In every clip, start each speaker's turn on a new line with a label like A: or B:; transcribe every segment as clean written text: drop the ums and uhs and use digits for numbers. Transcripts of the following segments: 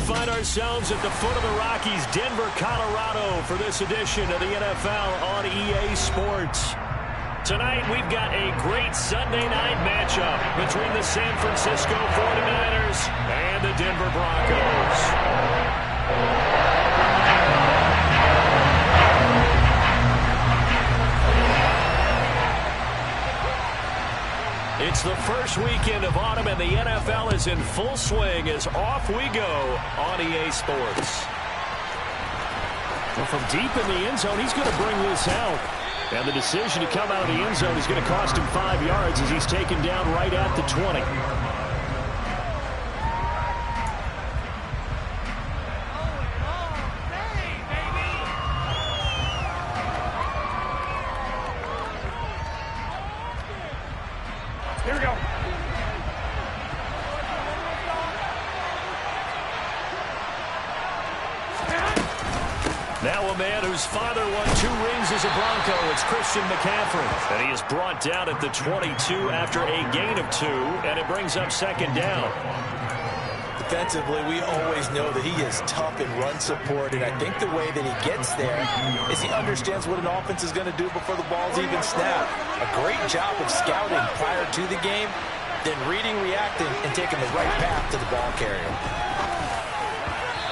A: find ourselves at the foot of the Rockies, Denver, Colorado, for this edition of the NFL on EA Sports. Tonight, we've got a great Sunday night matchup between the San Francisco 49ers and the Denver Broncos. It's the first weekend of autumn, and the NFL is in full swing as off we go on EA Sports. Well, from deep in the end zone, he's going to bring this out. And the decision to come out of the end zone is going to cost him 5 yards as he's taken down right at the 20.
B: Here we go.
A: Now a man whose father won 2 rings as a Bronco. It's Christian McCaffrey. And he is brought down at the 22 after a gain of 2, and it brings up second down.
C: Defensively, we always know that he is tough in run support, and I think the way that he gets there is he understands what an offense is going to do before the ball's even snapped. A great job of scouting prior to the game, then reading, reacting, and taking the right path to the ball carrier.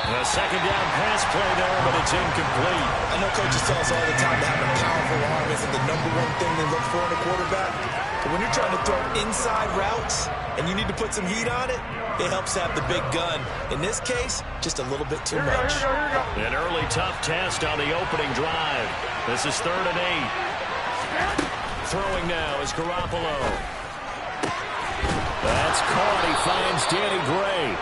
A: A second down pass play there, but it's incomplete.
C: I know coaches tell us all the time that having a powerful arm isn't the #1 thing they look for in a quarterback. But when you're trying to throw inside routes and you need to put some heat on it, it helps have the big gun. In this case, just a little bit too much.
A: An early tough test on the opening drive. This is 3rd and 8. Throwing now is Garoppolo. That's caught. He finds Danny Gray.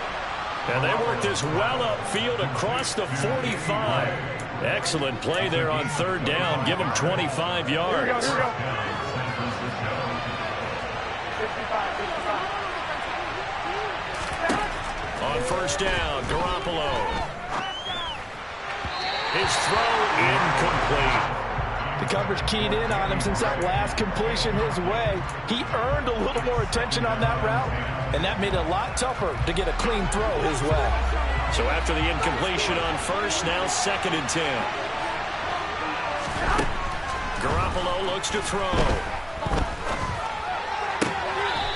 A: And they work this well upfield across the 45. Excellent play there on 3rd down. Give him 25 yards. On 1st down, Garoppolo. His throw incomplete.
D: The coverage keyed in on him since that last completion his way. He earned a little more attention on that route, and that made it a lot tougher to get a clean throw his way.
A: So after the incompletion on 1st, now 2nd and 10. Garoppolo looks to throw.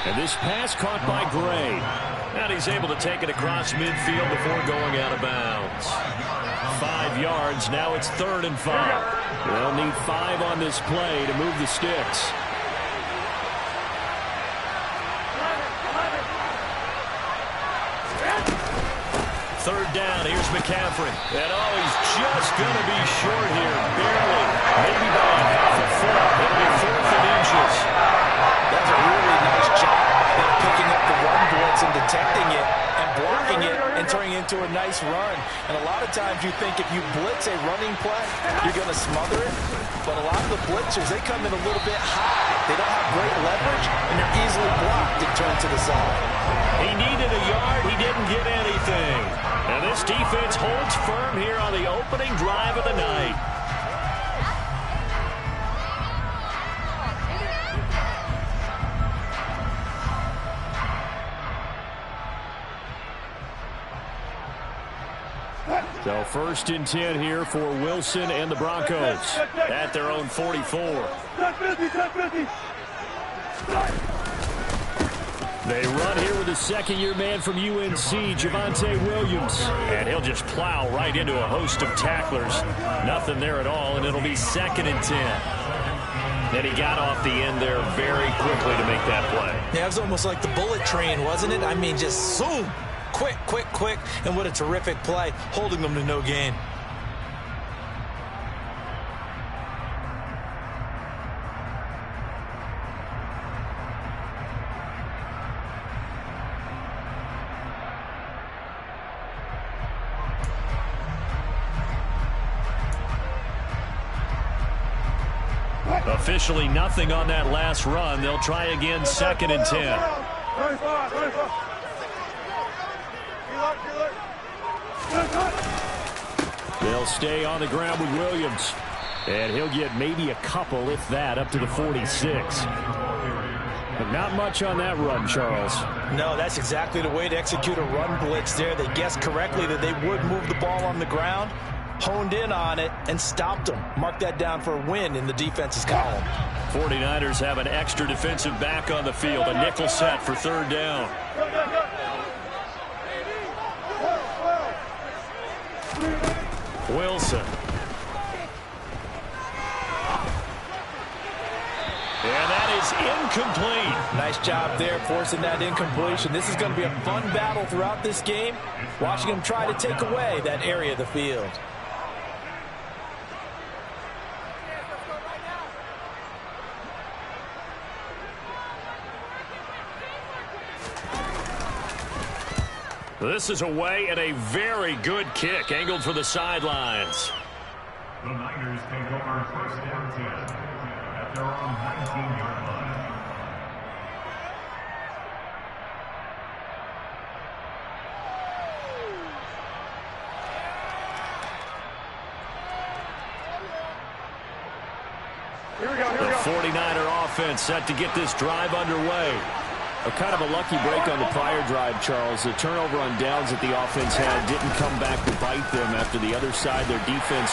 A: And this pass caught by Gray. And he's able to take it across midfield before going out of bounds. 5 yards. Now it's 3rd and 5. They'll need 5 on this play to move the sticks. Third down. Here's McCaffrey. And he's just going to be short here. Barely. Maybe by half a foot. It'll be 4th and inches.
C: That's a really nice job of picking up the run blitz and detecting it and blocking it and turning it into a nice run. And a lot of times you think if you blitz a running play, you're going to smother it. But a lot of the blitzers, they come in a little bit high. They don't have great leverage, and they're easily blocked and turned to the side.
A: He needed a yard. He didn't get anything. And this defense holds firm here on the opening drive of the night. So 1st and 10 here for Wilson and the Broncos at their own 44. They run here with a second-year man from UNC, Javonte Williams. And he'll just plow right into a host of tacklers. Nothing there at all, and it'll be 2nd and 10. And he got off the end there very quickly to make that play.
C: Yeah, it was almost like the bullet train, wasn't it? I mean, just zoom. Quick, quick, quick. And what a terrific play, holding them to no gain.
A: Officially nothing on that last run. They'll try again 2nd and 10. They'll stay on the ground with Williams. And he'll get maybe a couple, if that, up to the 46. But not much on that run, Charles.
D: No, that's exactly the way to execute a run blitz there. They guessed correctly that they would move the ball on the ground, honed in on it, and stopped them. Mark that down for a win in the defense's column.
A: 49ers have an extra defensive back on the field. A nickel set for third down. Wilson. And that is incomplete.
D: Nice job there forcing that incompletion. This is going to be a fun battle throughout this game. Watching them try to take away that area of the field.
A: This is away and a very good kick angled for the sidelines.
B: The Niners take over first down 10 at their own 19-yard line. Here we go, here we go.
A: The 49er offense set to get this drive underway. A kind of a lucky break on the prior drive, Charles. The turnover on downs that the offense had didn't come back to bite them after the other side. Their defense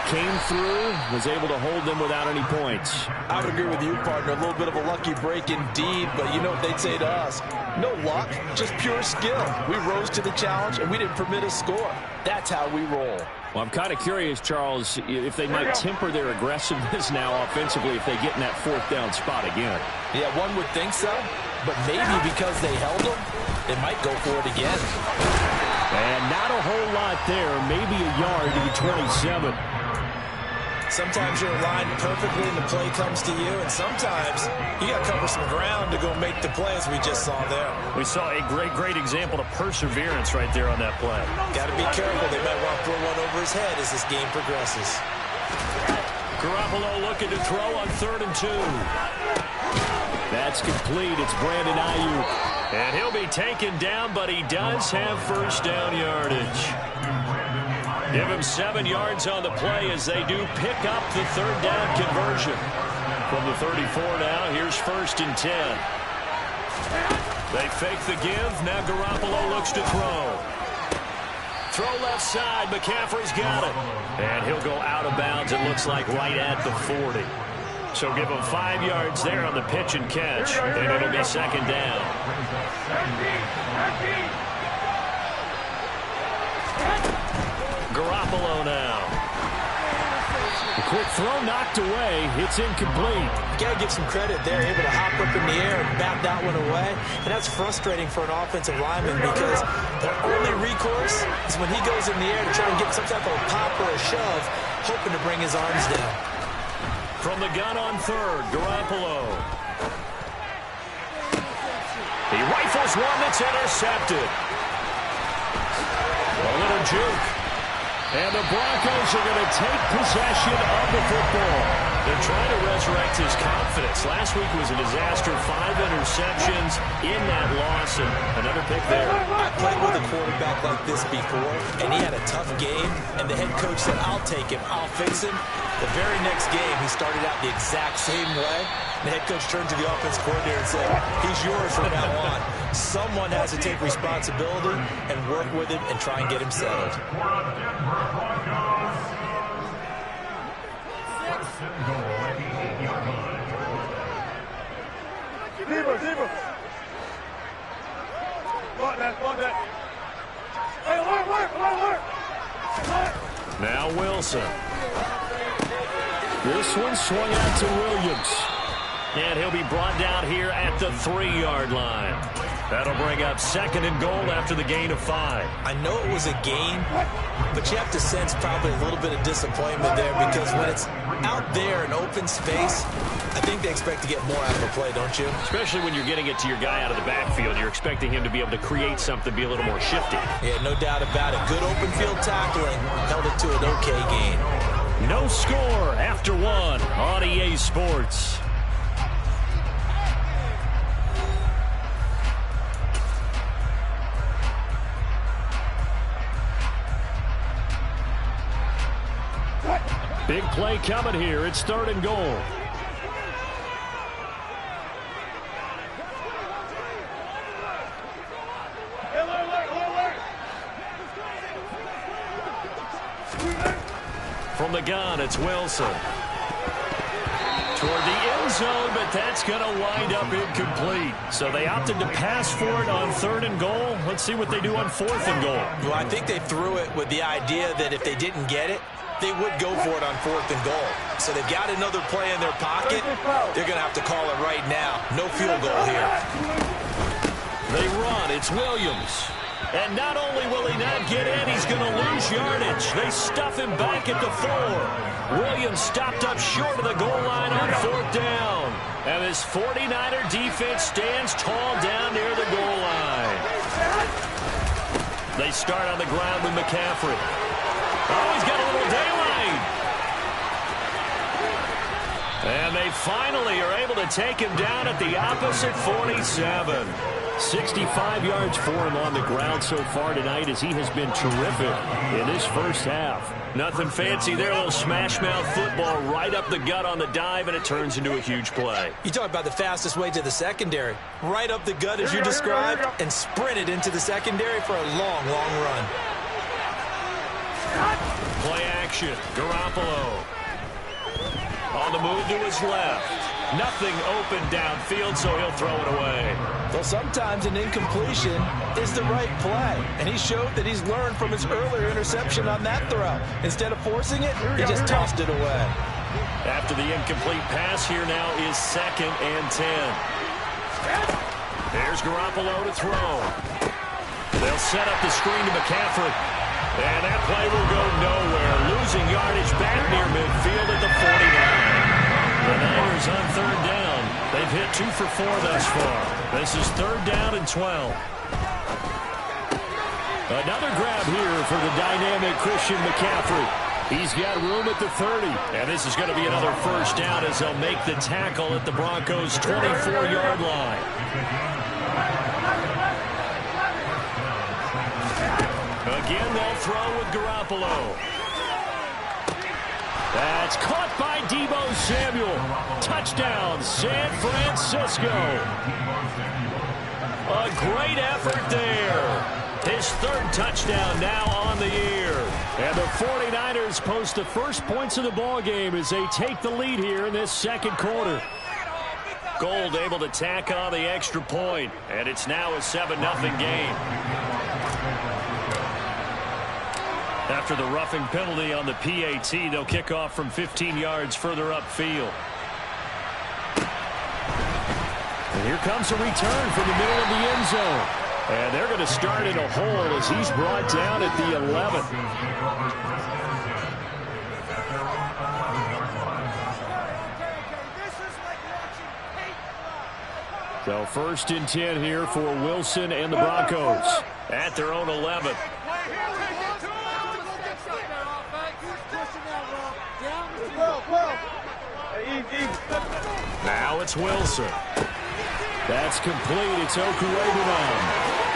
A: came through, was able to hold them without any points.
D: I would agree with you, partner. A little bit of a lucky break indeed, but you know what they'd say to us. No luck, just pure skill. We rose to the challenge, and we didn't permit a score. That's how we roll.
A: Well, I'm kind of curious, Charles, if they might temper their aggressiveness now offensively if they get in that fourth down spot again.
D: Yeah, one would think so, but maybe because they held them, they might go for it again.
A: And not a whole lot there, maybe a yard to the 27.
D: Sometimes you're aligned perfectly and the play comes to you, and sometimes you got to cover some ground to go make the play, as we just saw there.
A: We saw a great example of perseverance right there on that play.
D: Got to be careful. They might want to throw one over his head as this game progresses.
A: Garoppolo looking to throw on 3rd and 2. That's complete. It's Brandon Ayuk. And he'll be taken down, but he does have first down yardage. Give him 7 yards on the play as they do pick up the 3rd down conversion. From the 34 now, here's 1st and 10. They fake the give. Now Garoppolo looks to throw. Throw left side. McCaffrey's got it. And he'll go out of bounds, it looks like, right at the 40. So give him 5 yards there on the pitch and catch. And it'll be 2nd down. Garoppolo now. A quick throw knocked away. It's incomplete.
D: You got to give some credit there. Able to hop up in the air and bat that one away. And that's frustrating for an offensive lineman because their only recourse is when he goes in the air to try and get some type of a pop or a shove, hoping to bring his arms down.
A: From the gun on 3rd, Garoppolo. He rifles one that's intercepted. A little juke. And the Broncos are going to take possession of the football. They're trying to resurrect his confidence. Last week was a disaster. 5 interceptions in that loss, and another pick there.
D: I played with a quarterback like this before, and he had a tough game, and the head coach said, I'll take him, I'll fix him. The very next game, he started out the exact same way. The head coach turned to the offense coordinator and said, he's yours from now on. Someone has to take responsibility and work with him and try and get him settled.
B: Zebra. Block that. Hey, alert.
A: Now Wilson. This one swung out to Williams. And he'll be brought down here at the 3-yard line. That'll bring up 2nd and goal after the gain of 5.
D: I know it was a gain, but you have to sense probably a little bit of disappointment there because when it's out there in open space, I think they expect to get more out of the play, don't you?
A: Especially when you're getting it to your guy out of the backfield. You're expecting him to be able to create something, be a little more shifty.
D: Yeah, no doubt about it. Good open field tackling. Held it to an okay gain.
A: No score after 1 on EA Sports. Big play coming here. It's 3rd and goal. From the gun, it's Wilson. Toward the end zone, but that's going to wind up incomplete. So they opted to pass for it on 3rd and goal. Let's see what they do on 4th and goal.
C: Well, I think they threw it with the idea that if they didn't get it, they would go for it on 4th and goal. So they've got another play in their pocket. They're going to have to call it right now. No field goal here.
A: They run. It's Williams. And not only will he not get in, he's going to lose yardage. They stuff him back at the 4. Williams stopped up short of the goal line on 4th down. And this 49er defense stands tall down near the goal line. They start on the ground with McCaffrey. Oh, he's got a little daylight. And they finally are able to take him down at the opposite 47. 65 yards for him on the ground so far tonight as he has been terrific in this first half. Nothing fancy there, a little smash-mouth football right up the gut on the dive, and it turns into a huge play.
C: You talk about the fastest way to the secondary. Right up the gut as you described, and sprinted into the secondary for a long, long run.
A: Play action, Garoppolo. On the move to his left. Nothing open downfield, so he'll throw it away.
C: Well, sometimes an incompletion is the right play, and he showed that he's learned from his earlier interception on that throw. Instead of forcing it, he just tossed it away.
A: After the incomplete pass, here now is 2nd and 10. There's Garoppolo to throw. They'll set up the screen to McCaffrey. And that play will go nowhere. Losing yardage back near midfield at the 49. The Niners on 3rd down. They've hit 2 for 4 thus far. This is 3rd down and 12. Another grab here for the dynamic Christian McCaffrey. He's got room at the 30. And this is going to be another first down as they'll make the tackle at the Broncos' 24-yard line. Again, they'll throw with Garoppolo. That's caught by Deebo Samuel. Touchdown, San Francisco. A great effort there. His 3rd touchdown now on the year. And the 49ers post the first points of the ballgame as they take the lead here in this 2nd quarter. Gold able to tack on the extra point, and it's now a 7-0 game. After the roughing penalty on the PAT, they'll kick off from 15 yards further upfield. And here comes a return from the middle of the end zone. And they're going to start in a hole as he's brought down at the 11. So 1st and 10 here for Wilson and the Broncos at their own 11. Now it's Wilson. That's complete. It's Okurebunan.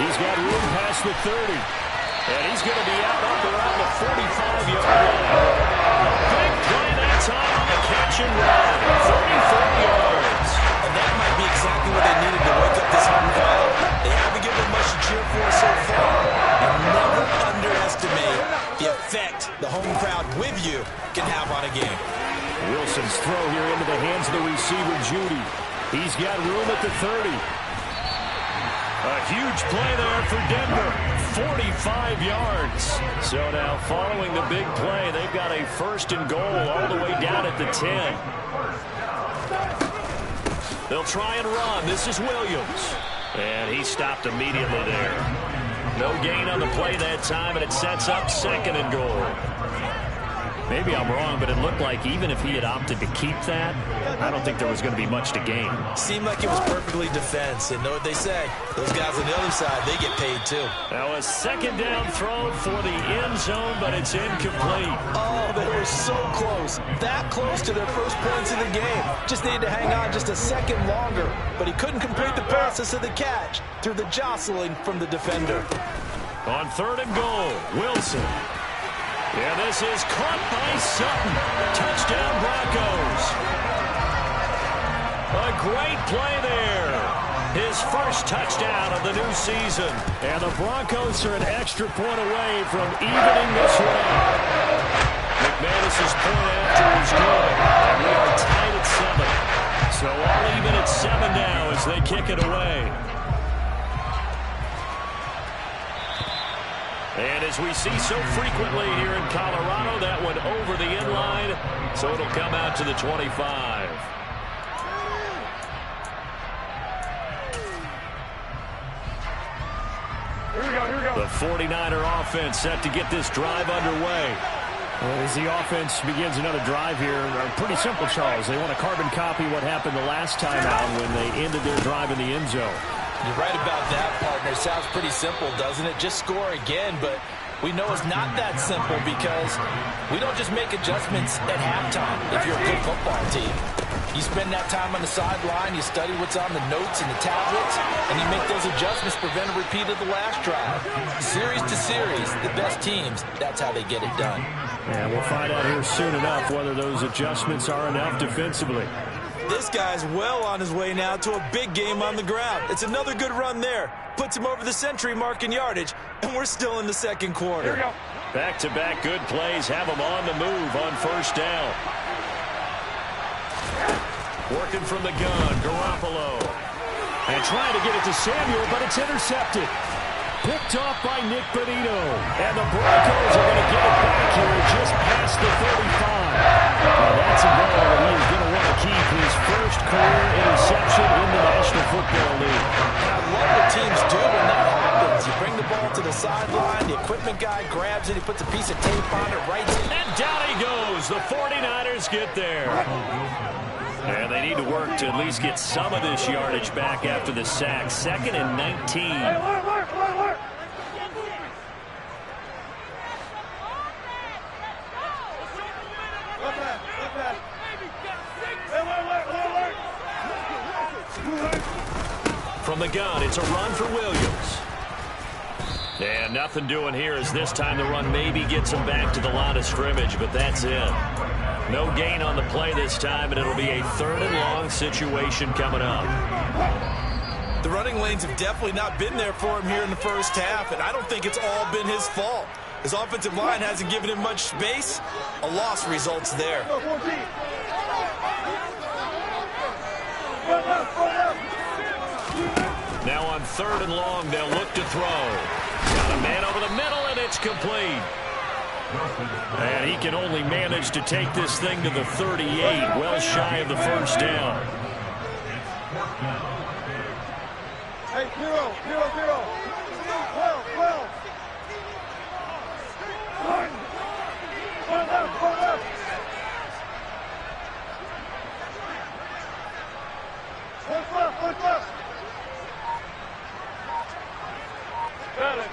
A: He's got room past the 30. And he's going to be out up around the 45-yard line. A big play that time on the catch and run. 34 yards.
C: And that might be exactly what they needed to wake up this home crowd. They haven't given them much to cheer for so far. And never underestimate the effect the home crowd with you can have on a game.
A: Wilson's throw here into the hands of the receiver, Judy. He's got room at the 30. A huge play there for Denver. 45 yards. So now following the big play, they've got a 1st and goal all the way down at the 10. They'll try and run. This is Williams. And he stopped immediately there. No gain on the play that time, and it sets up 2nd and goal. Maybe I'm wrong, but it looked like even if he had opted to keep that, I don't think there was going to be much to gain.
C: Seemed like it was perfectly defense. And know what they say? Those guys on the other side, they get paid too.
A: Now a 2nd down throw for the end zone, but it's incomplete.
C: Oh, they were so close. That close to their first points of the game. Just needed to hang on just a second longer. But he couldn't complete the process of the catch through the jostling from the defender.
A: On 3rd and goal, Wilson. Yeah, this is caught by Sutton. Touchdown, Broncos. A great play there. His first touchdown of the new season. And the Broncos are an extra point away from evening this one out. McManus's point after is good. And we are tied at 7. So all even at 7 now as they kick it away. And as we see so frequently here in Colorado, that went over the end line, so it'll come out to the 25. The 49er offense set to get this drive underway.
E: Well, as the offense begins another drive here, pretty simple, Charles. They want to carbon copy what happened the last time out when they ended their drive in the end zone.
C: You're right about that, partner. Sounds pretty simple, doesn't it? Just score again, but we know it's not that simple because we don't just make adjustments at halftime if you're a good football team. You spend that time on the sideline, you study what's on the notes and the tablets, and you make those adjustments to prevent a repeat of the last drive. Series to series, the best teams, that's how they get it done.
E: And we'll find out here soon enough whether those adjustments are enough defensively.
D: This guy's well on his way now to a big game on the ground. It's another good run there. Puts him over the century mark in yardage, and we're still in the second quarter.
A: Back-to-back good plays have them on the move on first down. Working from the gun, Garoppolo.
E: And trying to get it to Samuel, but it's intercepted. Picked off by Nick Bonito. And the Broncos are going to get it back here just past the 35. Now that's a ball that he is going to want to keep his first career interception in the National Football League.
C: I love what teams do when that happens. You bring the ball to the sideline, the equipment guy grabs it, he puts a piece of tape on it, writes it.
A: And down he goes. The 49ers get there. And they need to work to at least get some of this yardage back after the sack. 2nd and 19. From the gun, it's a run for Williams. And nothing doing here as this time the run maybe gets him back to the line of scrimmage, but that's it. No gain on the play this time, and it'll be a 3rd and long situation coming up.
D: The running lanes have definitely not been there for him here in the first half, and I don't think it's all been his fault. His offensive line hasn't given him much space. A loss results there.
A: Now on 3rd and long, they'll look to throw. Got a man over the middle, and it's complete. And he can only manage to take this thing to the 38, well shy of the first down.
F: Hey, 0-0-0. 12. One left. One left. Got it.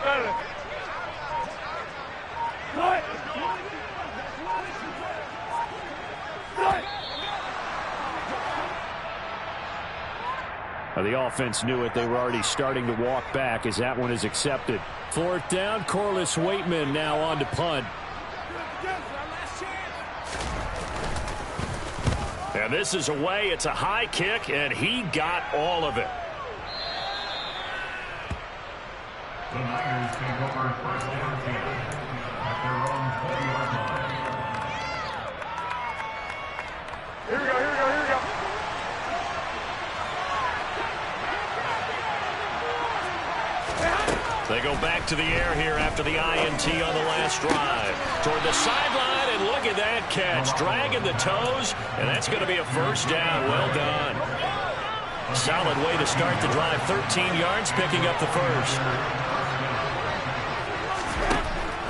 E: The offense knew it. They were already starting to walk back as that one is accepted. 4th down, Corliss Waitman now on to punt.
A: And this is away. It's a high kick, and he got all of it.
B: The Niners take over 1st and 10 at their own 20-yard line.
F: Here we go.
A: They go back to the air here after the INT on the last drive. Toward the sideline, and look at that catch. Dragging the toes, and that's going to be a first down. Well done. Solid way to start the drive. 13 yards, picking up the first.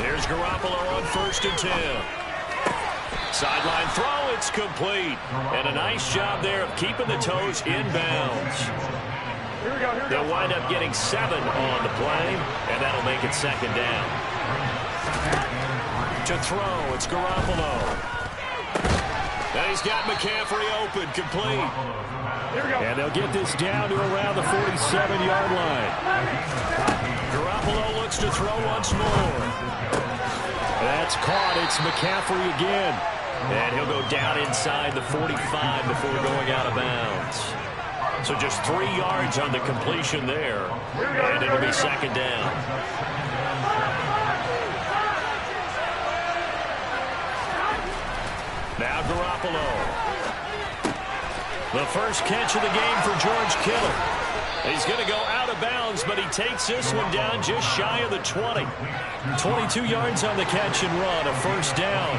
A: There's Garoppolo on 1st and 10. Sideline throw, it's complete. And a nice job there of keeping the toes inbounds. They'll wind up getting 7 on the play, and that'll make it 2nd down. To throw, it's Garoppolo. And he's got McCaffrey open, complete.
E: And they'll get this down to around the 47-yard line.
A: Garoppolo looks to throw once more.
E: That's caught. It's McCaffrey again.
A: And he'll go down inside the 45 before going out of bounds. So just 3 yards on the completion there. And it'll be 2nd down. Now Garoppolo. The first catch of the game for George Kittle. He's going to go out of bounds, but he takes this one down just shy of the 20. 22 yards on the catch and run, a first down.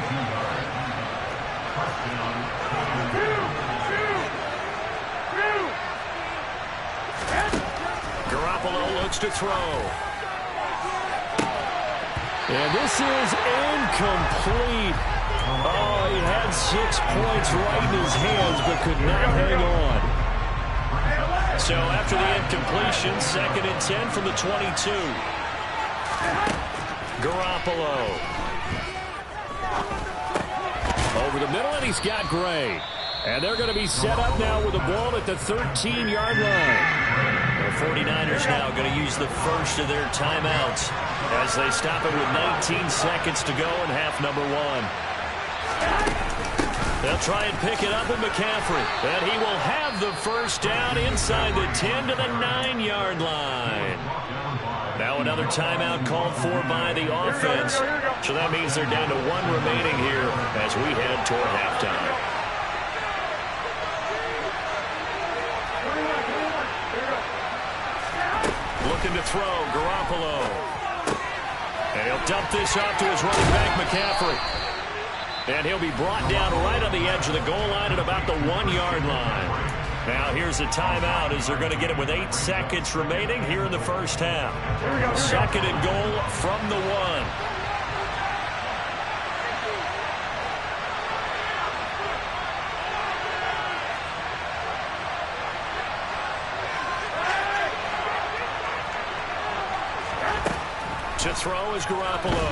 A: Garoppolo looks to throw.
E: And this is incomplete. Oh, he had 6 points right in his hands, but could not hang on.
A: So after the incompletion, 2nd and 10 from the 22. Garoppolo.
E: Over the middle, and he's got Gray. And they're going to be set up now with the ball at the 13-yard line.
A: The 49ers now going to use the first of their timeouts as they stop it with 19 seconds to go in half number 1. They'll try and pick it up with McCaffrey. And he will have the first down inside the 10 to the 9-yard line. Now another timeout called for by the offense. So that means they're down to 1 remaining here as we head toward halftime. Looking to throw, Garoppolo. And he'll dump this off to his running back, McCaffrey. And he'll be brought down right on the edge of the goal line at about the 1-yard line. Now here's a timeout as they're going to get it with 8 seconds remaining here in the first half. 2nd and goal from the 1. To throw is Garoppolo.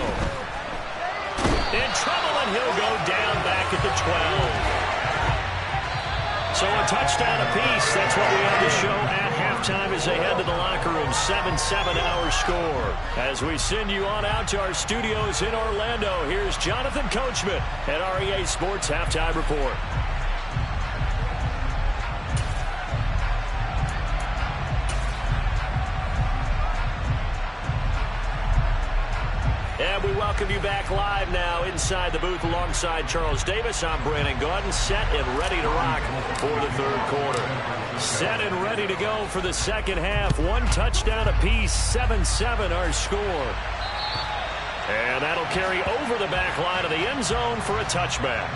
A: In trouble, and he'll go down back at the 12. So a touchdown apiece. That's what we have to show at halftime as they head to the locker room. 7-7 our score. As we send you on out to our studios in Orlando, here's Jonathan Coachman at REA Sports Halftime Report. And we welcome you back live now inside the booth alongside Charles Davis. I'm Brandon Gaudin, set and ready to rock for the 3rd quarter. Set and ready to go for the 2nd half. 1 touchdown apiece, 7-7 our score. And that'll carry over the back line of the end zone for a touchback.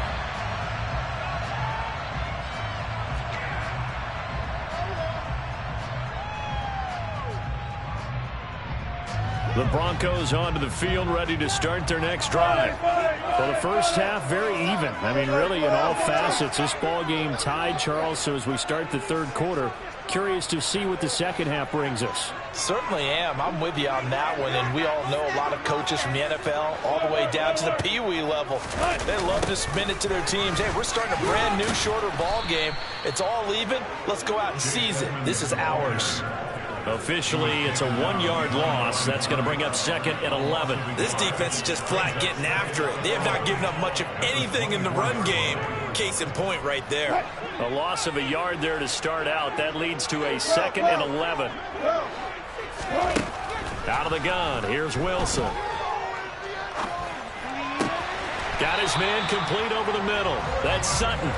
A: The Broncos onto the field, ready to start their next drive.
E: Well, the first half, very even. I mean, really, in all facets, this ball game tied, Charles. So as we start the 3rd quarter, curious to see what the 2nd half brings us.
C: Certainly am. I'm with you on that one. And we all know a lot of coaches from the NFL all the way down to the Pee-wee level. They love to spin it to their teams. Hey, we're starting a brand new, shorter ball game. It's all even. Let's go out and seize it. This is ours.
A: Officially, it's a 1-yard loss. That's going to bring up 2nd and 11.
D: This defense is just flat getting after it. They have not given up much of anything in the run game. Case in point right there.
A: A loss of a yard there to start out. That leads to a 2nd and 11. Out of the gun. Here's Wilson. Got his man complete over the middle. That's Sutton.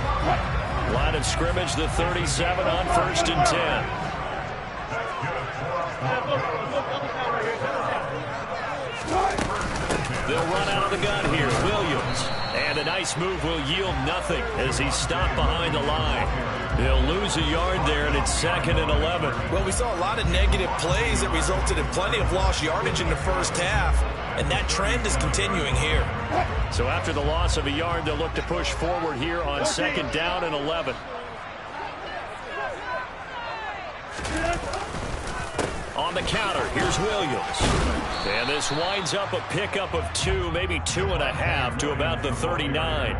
A: Line of scrimmage, the 37 on 1st and 10. They'll run out of the gun here. Williams. And a nice move will yield nothing as he's stopped behind the line. They'll lose a yard there, and it's 2nd and 11.
D: Well, we saw a lot of negative plays that resulted in plenty of lost yardage in the first half, and that trend is continuing here.
A: So after the loss of a yard, they'll look to push forward here on 2nd down and 11. On the counter, here's Williams. And this winds up a pickup of 2, maybe 2.5 to about the 39.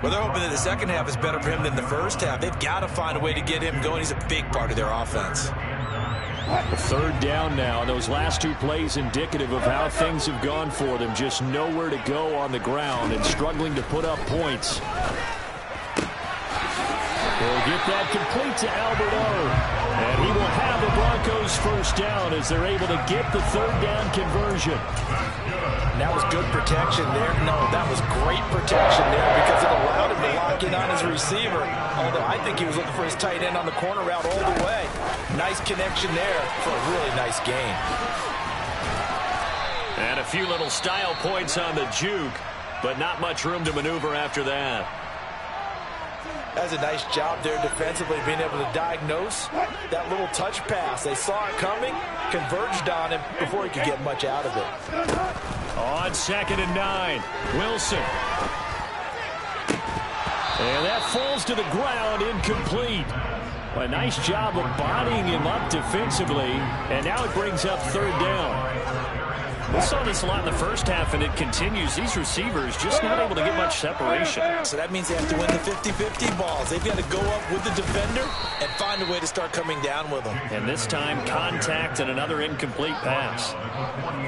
D: Well, they're hoping that the 2nd half is better for him than the first half. They've got to find a way to get him going. He's a big part of their offense.
E: 3rd down now. Those last 2 plays indicative of how things have gone for them. Just nowhere to go on the ground and struggling to put up points. Well, He'll get that complete to Alberto. And he will have the Broncos first down as they're able to get the third down conversion.
C: And that was good protection there. No, that was great protection there because it allowed him to lock in on his receiver. Although I think he was looking for his tight end on the corner route all the way. Nice connection there for a really nice gain.
A: And a few little style points on the juke, but not much room to maneuver after that.
C: That's a nice job there defensively, being able to diagnose that little touch pass. They saw it coming, converged on him before he could get much out of it.
A: On 2nd and 9, Wilson. And that falls to the ground, incomplete. Well, a nice job of bodying him up defensively, and now it brings up third down. We saw this a lot in the first half, and it continues. These receivers just not able to get much separation.
C: So that means they have to win the 50-50 balls. They've got to go up with the defender and find a way to start coming down with them.
A: And this time, contact and another incomplete pass.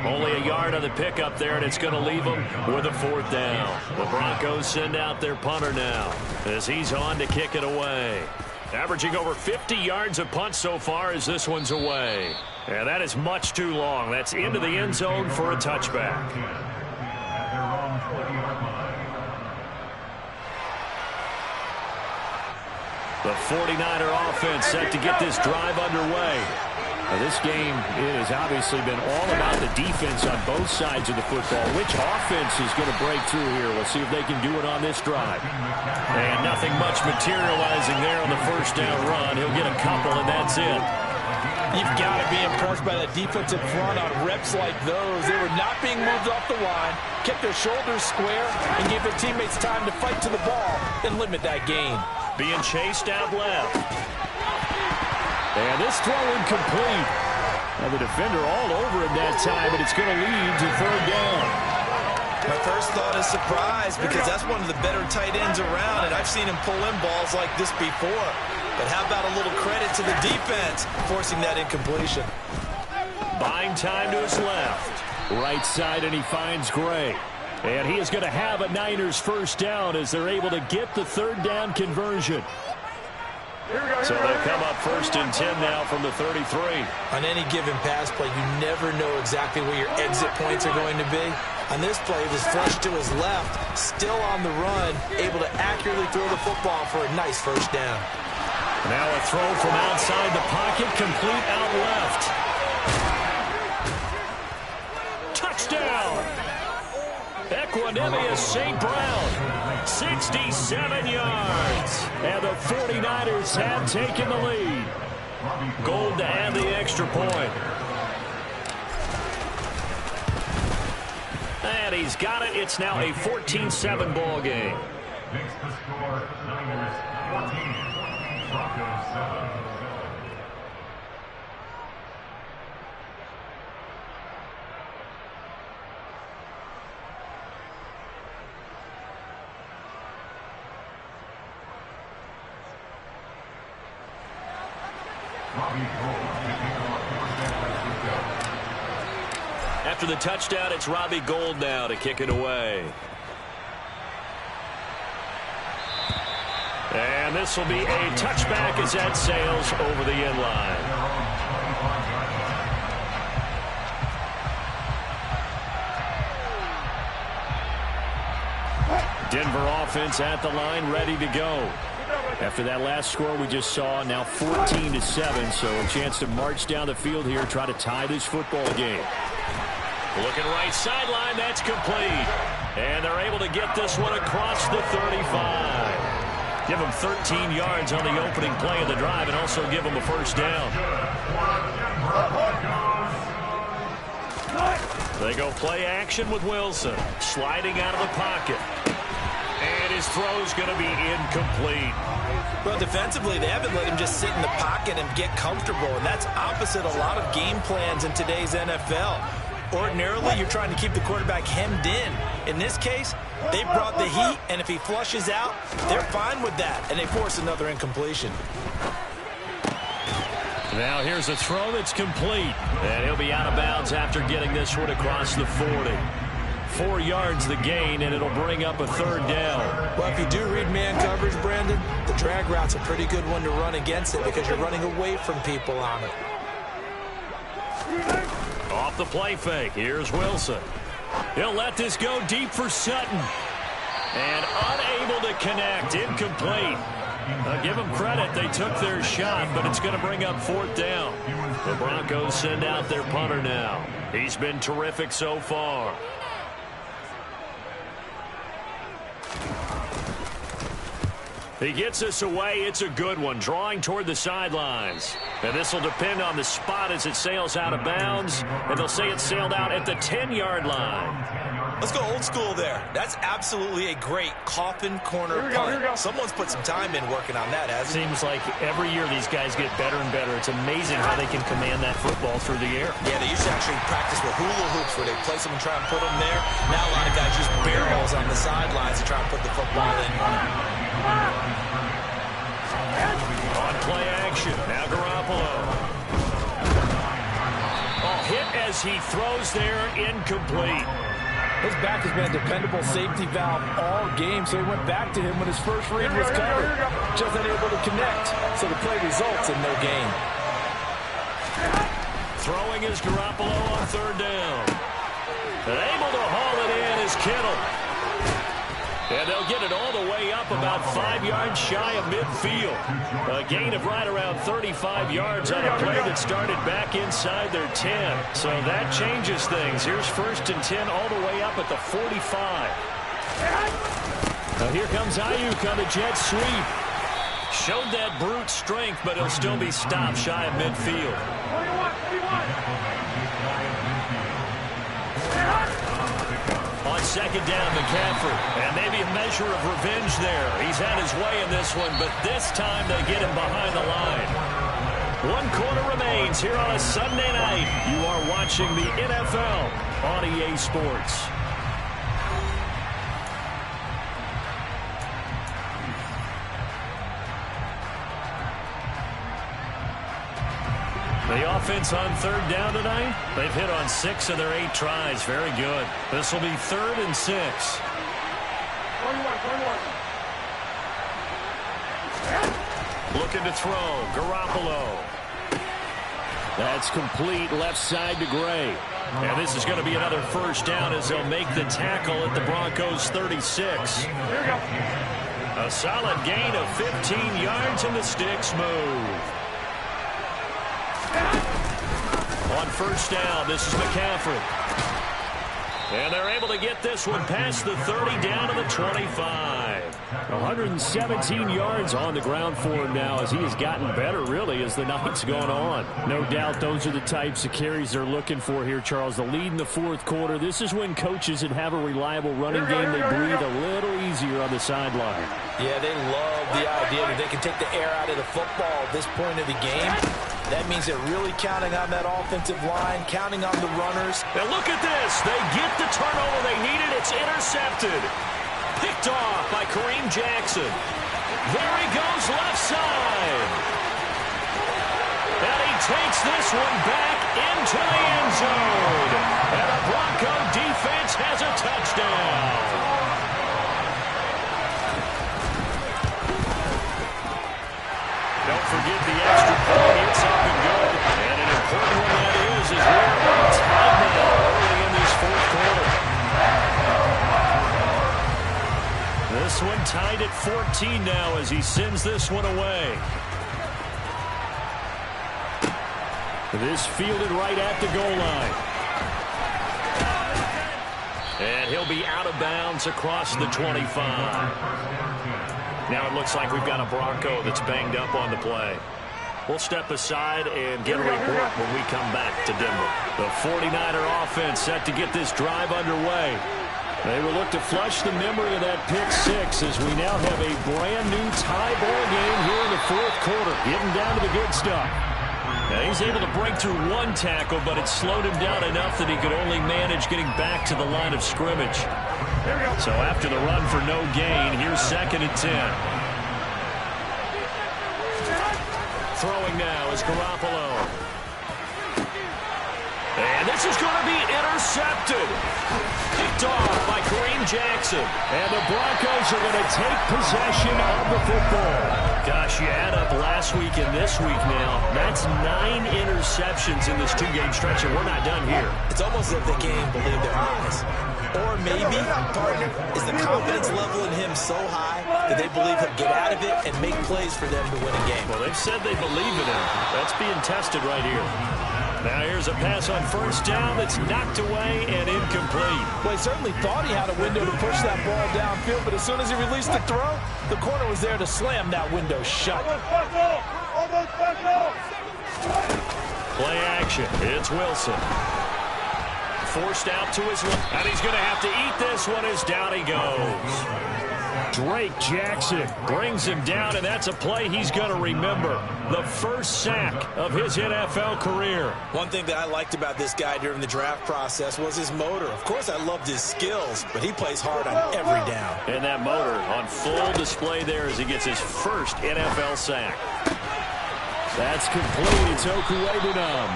A: Only a yard on the pickup there, and it's going to leave them with a fourth down. The Broncos send out their punter now as he's on to kick it away. Averaging over 50 yards a punt so far as this one's away. And that is much too long. That's into the end zone for a touchback. The 49er offense set to get this drive underway. Now, this game has obviously been all about the defense on both sides of the football. Which offense is going to break through here? We'll see if they can do it on this drive. And nothing much materializing there on the first down run. He'll get a couple, and that's it.
C: You've got to be impressed by that defensive front on reps like those. They were not being moved off the line, kept their shoulders square, and gave their teammates time to fight to the ball and limit that gain.
A: Being chased out left. And this throw incomplete. Now the defender all over him that time, and it's going to lead to third down.
C: My first thought is surprise because that's one of the better tight ends around, and I've seen him pull in balls like this before. But how about a little credit to the defense forcing that incompletion?
A: Buying time to his left. Right side, and he finds Gray. And he is going to have a Niners first down as they're able to get the third down conversion. So they come up 1st and 10 now from the 33.
C: On any given pass play, you never know exactly where your exit points are going to be. On this play, it was flushed to his left, still on the run, able to accurately throw the football for a nice first down.
A: Now a throw from outside the pocket, complete out left. Touchdown! Equanimous St. Brown, 67 yards. And the 49ers have taken the lead. Gold to add the extra point. And he's got it. It's now a 14-7 ball game.
B: Makes the score Niners 14, Broncos 7.
A: After the touchdown, it's Robbie Gould now to kick it away. And this will be a touchback as that sails over the end line. Denver offense at the line, ready to go. After that last score we just saw, now 14-7, so a chance to march down the field here, try to tie this football game. Looking right sideline, that's complete. And they're able to get this one across the 35. Give them 13 yards on the opening play of the drive and also give them a first down. They go play action with Wilson, sliding out of the pocket. And his throw's going to be incomplete.
C: Well, defensively, they haven't let him just sit in the pocket and get comfortable, and that's opposite a lot of game plans in today's NFL. Ordinarily, you're trying to keep the quarterback hemmed in. In this case, they brought the heat, and if he flushes out, they're fine with that, and they force another incompletion.
A: Now here's a throw that's complete, and he'll be out of bounds after getting this one across the 40. 4 yards the gain, and it'll bring up a 3rd down.
C: Well, if you do read man coverage, Brandon, the drag route's a pretty good one to run against it because you're running away from people on it.
A: Off the play fake, here's Wilson. He'll let this go deep for Sutton. And unable to connect, incomplete. Give them credit, they took their shot, but it's going to bring up 4th down. The Broncos send out their punter now. He's been terrific so far. He gets us away. It's a good one, drawing toward the sidelines. And this will depend on the spot as it sails out of bounds. And they'll say it sailed out at the 10-yard line.
D: Let's go old school there. That's absolutely a great coffin corner punt. Someone's put some time in working on that, hasn't it?
E: Seems like every year these guys get better and better. It's amazing how they can command that football through the air.
D: Yeah, they used to actually practice with hula hoops where they place them and try and put them there. Now a lot of guys use barrels on the sidelines to try and put the football in.
A: On play action, now Garoppolo. Hit as he throws there, incomplete.
C: His back has been a dependable safety valve all game, so he went back to him when his first read was covered. Just unable to connect, so the play results in no gain.
A: Throwing is Garoppolo on 3rd down. And able to haul it in is Kittle. And they'll get it all the way up about 5 yards shy of midfield. A gain of right around 35 yards on a play that started back inside their 10. So that changes things. Here's 1st and 10 all the way up at the 45. Now here comes Ayuk on the jet sweep. Showed that brute strength, but he'll still be stopped shy of midfield. On 2nd down, McCaffrey. And maybe a measure of revenge there. He's had his way in this one, but this time they get him behind the line. 1 quarter remains here on a Sunday night. You are watching the NFL on EA Sports. The offense on 3rd down tonight, they've hit on 6 of their 8 tries. Very good. This will be 3rd and 6.
F: 21.
A: Looking to throw, Garoppolo.
E: That's complete left side to Gray.
A: And this is going to be another 1st down as they'll make the tackle at the Broncos 36. A solid gain of 15 yards and the sticks move. On 1st down, this is McCaffrey. And they're able to get this one past the 30 down to the 25.
E: 117 yards on the ground for him now as he has gotten better, really, as the night's gone on. No doubt those are the types of carries they're looking for here, Charles. The lead in the 4th quarter. This is when coaches that have a reliable running game, they breathe a little easier on the sideline.
C: Yeah, they love the idea that they can take the air out of the football at this point of the game. That means they're really counting on that offensive line, counting on the runners.
A: And look at this. They get the turnover they needed. It's intercepted. Picked off by Kareem Jackson. There he goes left side. And he takes this one back into the end zone. And the Bronco defense has a touchdown. Don't forget the extra point. It's up and good. And an important one that is we're tied now early in this 4th quarter. This one tied at 14 now as he sends this one away. This fielded right at the goal line. And he'll be out of bounds across the 25. Now it looks like we've got a Bronco that's banged up on the play. We'll step aside and get a report when we come back to Denver. The 49er offense set to get this drive underway. They will look to flush the memory of that pick 6 as we now have a brand new tie ball game here in the 4th quarter. Getting down to the good stuff. Now he's able to break through 1 tackle, but it slowed him down enough that he could only manage getting back to the line of scrimmage. So after the run for no gain, here's 2nd and 10. Throwing now is Garoppolo. And this is going to be intercepted. Picked off by Kareem Jackson.
E: And the Broncos are going to take possession of the football.
A: Gosh, you add up last week and this week now. That's 9 interceptions in this 2-game stretch, and we're not done here.
D: It's almost as if they can't even believe their eyes. Or maybe, partner, is the confidence level in him so high that they believe he'll get out of it and make plays for them to win a game.
A: Well, they've said they believe in him. That's being tested right here. Now here's a pass on first down that's knocked away and incomplete.
C: Well, he certainly thought he had a window to push that ball downfield, but as soon as he released the throw, the corner was there to slam that window shut.
A: Play action. It's Wilson. Forced out to his left, and he's going to have to eat this one as down he goes.
E: Drake Jackson brings him down, and that's a play he's going to remember. The first sack of his NFL career.
D: One thing that I liked about this guy during the draft process was his motor. Of course, I loved his skills, but he plays hard on every down.
A: And that motor on full display there as he gets his first NFL sack.
E: That's complete. It's Okuwebunam.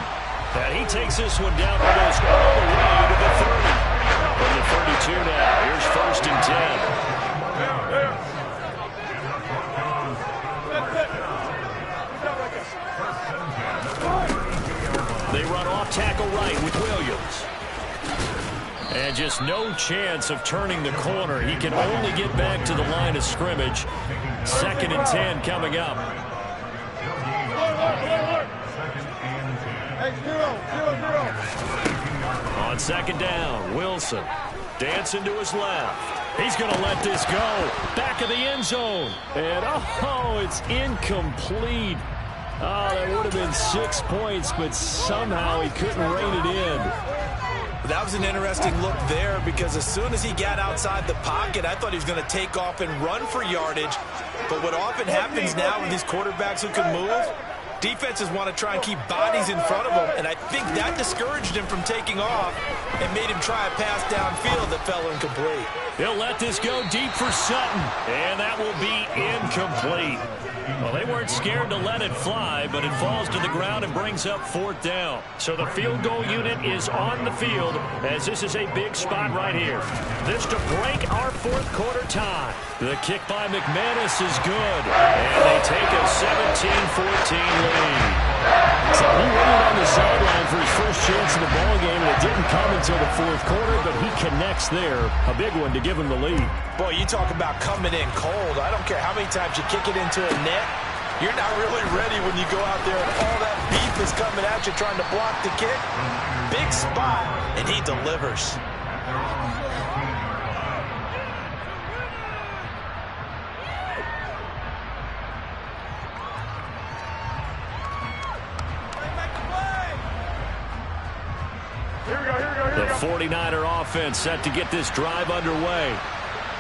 A: And he takes this one down almost all the way to the 30. From the 32 now, here's first and 10. They run off tackle right with Williams. And just no chance of turning the corner. He can only get back to the line of scrimmage. Second and 10 coming up. On second down, Wilson dancing to his left. He's going to let this go. Back of the end zone. And, oh, it's incomplete. Oh, that would have been 6 points, but somehow he couldn't rein it in.
D: That was an interesting look there because as soon as he got outside the pocket, I thought he was going to take off and run for yardage. But what often happens now with these quarterbacks who can move, defenses want to try and keep bodies in front of them, and I think that discouraged him from taking off and made him try a pass downfield that fell incomplete.
A: He'll let this go deep for Sutton, and that will be incomplete. Well, they weren't scared to let it fly, but it falls to the ground and brings up fourth down. So the field goal unit is on the field as this is a big spot right here. This to break our fourth quarter tie. The kick by McManus is good, and they take a 17-14 lead.
E: So he waited on the sideline for his first chance in the ballgame, and it didn't come until the fourth quarter, but he connects there. A big one to give him the lead.
D: Boy, you talk about coming in cold. I don't care how many times you kick it into a net. You're not really ready when you go out there and all that beef is coming at you trying to block the kick. Big spot, and he delivers.
A: The 49er offense set to get this drive underway.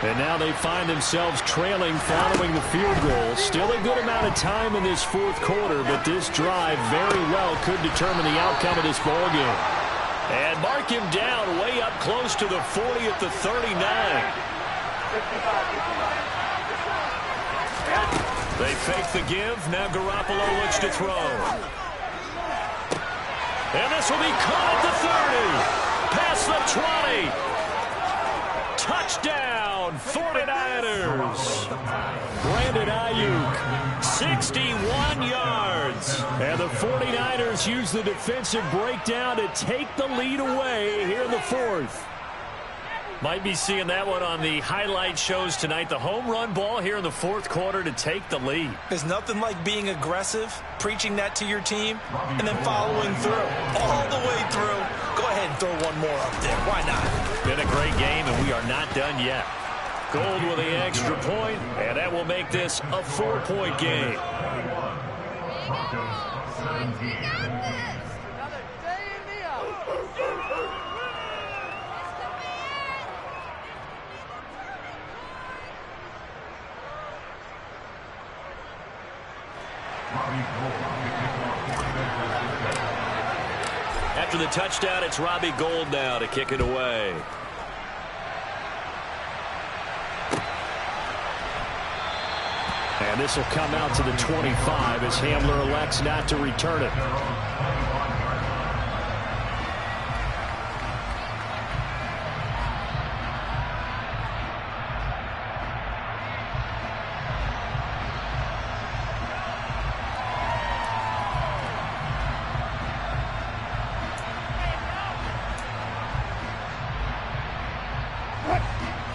A: And now they find themselves trailing following the field goal. Still a good amount of time in this fourth quarter, but this drive very well could determine the outcome of this ballgame. And mark him down way up close to the 40 at the 39. They fake the give. Now Garoppolo looks to throw. And this will be caught at the 30. Past the 20. Touchdown, 49ers. Brandon Ayuk, 61 yards. And the 49ers use the defensive breakdown to take the lead away here in the fourth. Might be seeing that one on the highlight shows tonight. The home run ball here in the fourth quarter to take the lead.
D: There's nothing like being aggressive, preaching that to your team, and then following through. All the way through. Go ahead and throw one more up there. Why not?
A: Been a great game, and we are not done yet. Gold with the extra point, and that will make this a 4-point game. After the touchdown, it's Robbie Gould now to kick it away.
E: And this will come out to the 25 as Hamler elects not to return it.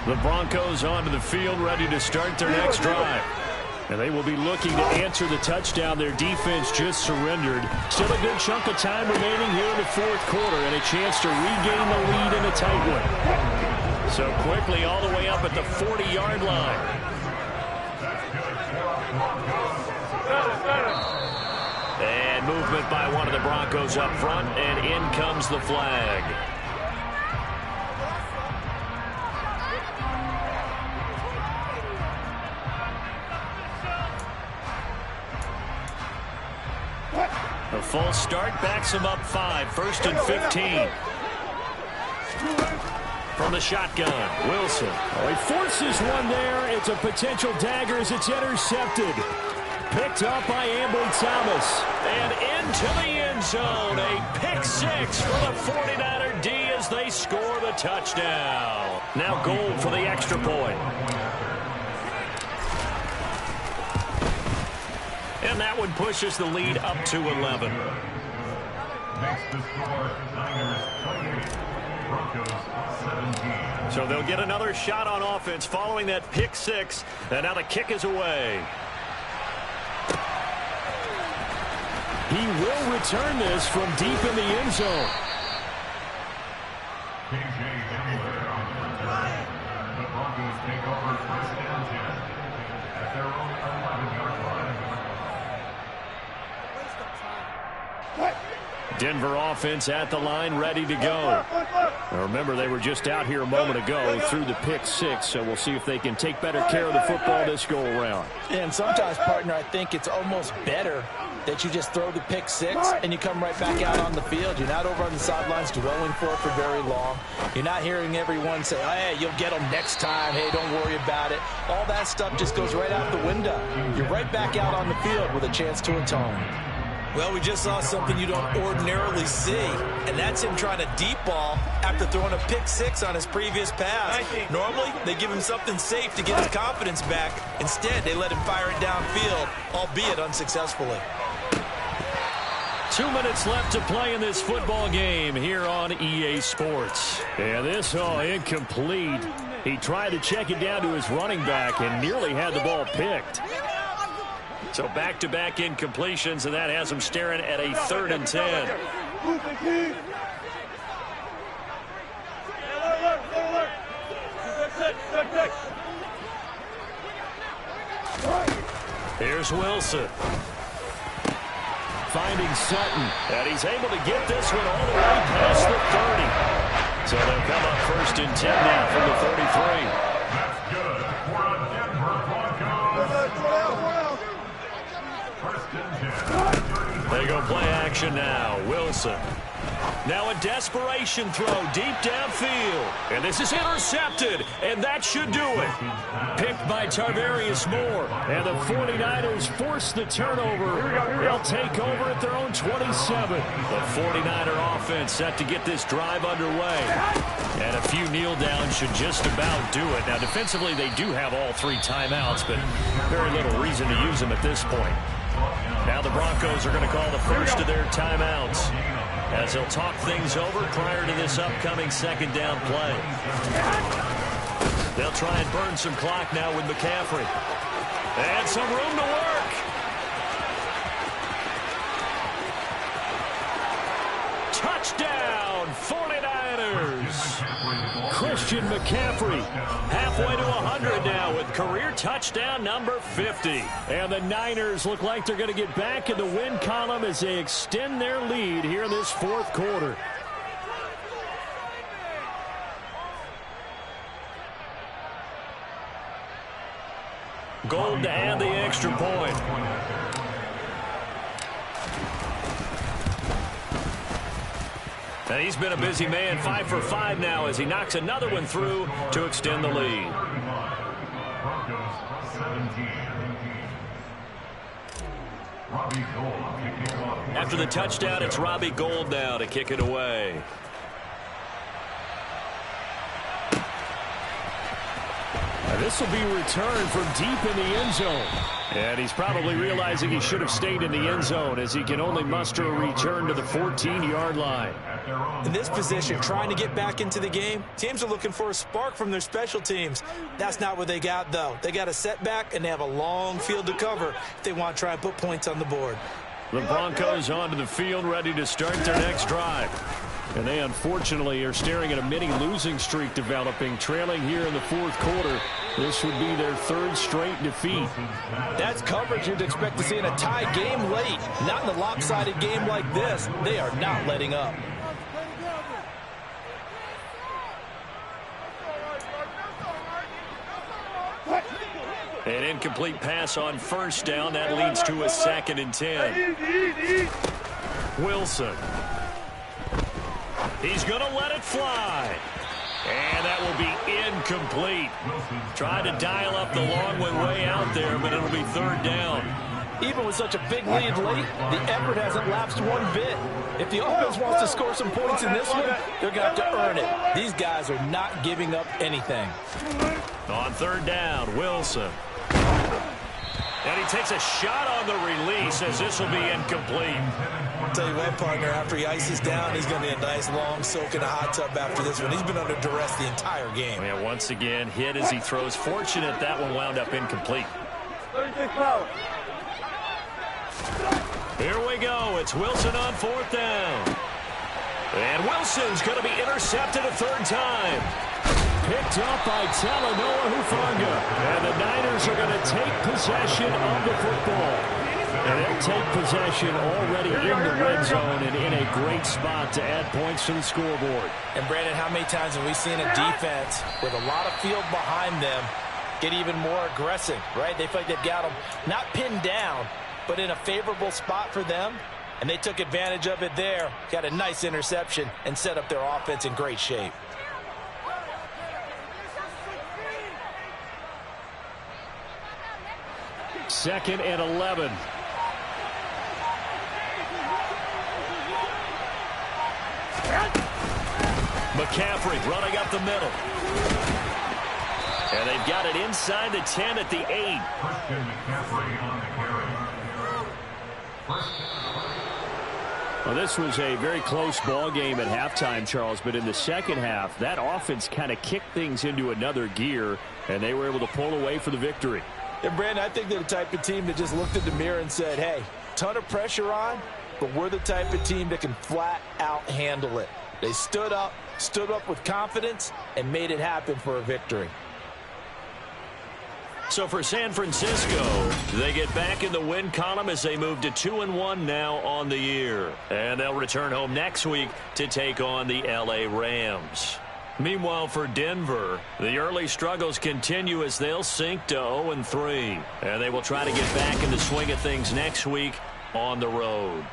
A: The Broncos onto the field, ready to start their next drive. And they will be looking to answer the touchdown their defense just surrendered. Still a good chunk of time remaining here in the fourth quarter and a chance to regain the lead in a tight one. So quickly all the way up at the 40-yard line. And movement by one of the Broncos up front, and in comes the flag. A full start backs him up 5, 1st and 15. From the shotgun, Wilson.
E: Oh, he forces one there. It's a potential dagger as it's intercepted. Picked up by Ambry Thomas.
A: And into the end zone. A pick 6 for the 49er D as they score the touchdown. Now Gold for the extra point. And that one pushes the lead up to 11.
B: Next to score, Niners 28, Broncos 17.
A: So they'll get another shot on offense following that pick 6. And now the kick is away.
E: He will return this from deep in the end zone.
B: The Broncos take over 1st and 10 at their own 11-yard line.
A: Denver offense at the line, ready to go. Now remember, they were just out here a moment ago through the pick 6, so we'll see if they can take better care of the football this go-around.
C: And sometimes, partner, I think it's almost better that you just throw the pick 6 and you come right back out on the field. You're not over on the sidelines dwelling for it for very long. You're not hearing everyone say, hey, you'll get them next time. Hey, don't worry about it. All that stuff just goes right out the window. You're right back out on the field with a chance to atone.
D: Well, we just saw something you don't ordinarily see, and that's him trying to deep ball after throwing a pick 6 on his previous pass. Normally, they give him something safe to get his confidence back. Instead, they let him fire it downfield, albeit unsuccessfully.
A: 2 minutes left to play in this football game here on EA Sports.
E: And this, incomplete. He tried to check it down to his running back and nearly had the ball picked.
A: So back-to-back incompletions, and that has him staring at a 3rd and 10. Here's Wilson.
E: Finding Sutton.
A: And he's able to get this one all the way past the 30. So they'll come up 1st and 10 now from the 33.
B: That's good for a Denver Broncos.
A: They go play action now. Wilson. Now a desperation throw deep downfield. And this is intercepted. And that should do it. Picked by Tarvarius Moore.
E: And the 49ers force the turnover. They'll take over at their own 27.
A: The 49er offense set to get this drive underway. And a few kneel downs should just about do it. Now defensively they do have all 3 timeouts, but very little reason to use them at this point. Now the Broncos are going to call the first of their timeouts as they'll talk things over prior to this upcoming 2nd down play. They'll try and burn some clock now with McCaffrey. And some room to work. Touchdown, 49ers.
E: Christian McCaffrey.
A: Halfway to 100 now with career touchdown number 50.
E: And the Niners look like they're going to get back in the win column as they extend their lead here in this 4th quarter.
A: Gold to add the extra point. And he's been a busy man, 5 for 5 now as he knocks another one through to extend the lead. After the touchdown, it's Robbie Gould now to kick it away.
E: This will be returned from deep in the end zone. And he's probably realizing he should have stayed in the end zone as he can only muster a return to the 14-yard line.
C: In this position, trying to get back into the game, teams are looking for a spark from their special teams. That's not what they got, though. They got a setback, and they have a long field to cover if they want to try and put points on the board.
E: The Broncos onto the field, ready to start their next drive. And they unfortunately are staring at a mini losing streak developing, trailing here in the fourth quarter. This would be their third straight defeat.
C: That's coverage you'd expect to see in a tie game late. Not in a lopsided game like this. They are not letting up.
E: An incomplete pass on first down. That leads to a 2nd and 10. Wilson. He's going to let it fly. And that will be incomplete. Tried to dial up the long way out there, but it'll be 3rd down.
C: Even with such a big lead late, the effort hasn't lapsed one bit. If the offense wants to score some points in this one, they're going to have to earn it. These guys are not giving up anything.
E: On 3rd down, Wilson. And he takes a shot on the release as this will be incomplete.
C: I'll tell you what, partner, after he ices down, he's going to be a nice long soak in a hot tub after this one. He's been under duress the entire game.
E: Yeah, once again, hit as he throws. Fortunate that one wound up incomplete. Here we go. It's Wilson on 4th down. And Wilson's going to be intercepted a 3rd time. Picked up by Talanoa Hufanga. And the Niners are going to take possession of the football. And they'll take possession already in the red zone and in a great spot to add points to the scoreboard.
C: And, Brandon, how many times have we seen a defense with a lot of field behind them get even more aggressive, right? They feel like they've got them not pinned down, but in a favorable spot for them. And they took advantage of it there. Got a nice interception and set up their offense in great shape.
E: Second and 11. McCaffrey running up the middle. And they've got it inside the 10 at the 8. Well, this was a very close ball game at halftime, Charles, but in the second half, that offense kind of kicked things into another gear, and they were able to pull away for the victory.
C: And, Brandon, I think they're the type of team that just looked in the mirror and said, hey, ton of pressure on, but we're the type of team that can flat out handle it. They stood up with confidence, and made it happen for a victory.
A: So for San Francisco, they get back in the win column as they move to 2-1 now on the year. And they'll return home next week to take on the LA Rams. Meanwhile, for Denver, the early struggles continue as they'll sink to 0-3. And they will try to get back in the swing of things next week on the road.